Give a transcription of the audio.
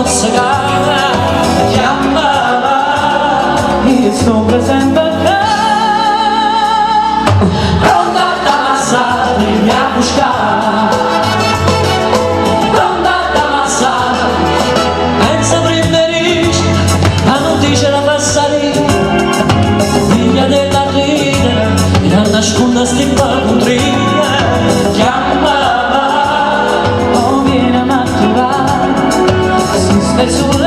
mozzicata chiamava e sto presente che pronta da passare mi ha buscato, pronta da passare pensa preferisci ma non dice la passare figlia della ride e non nasconda sti palutrine chiamava oh viene a maturare si sulle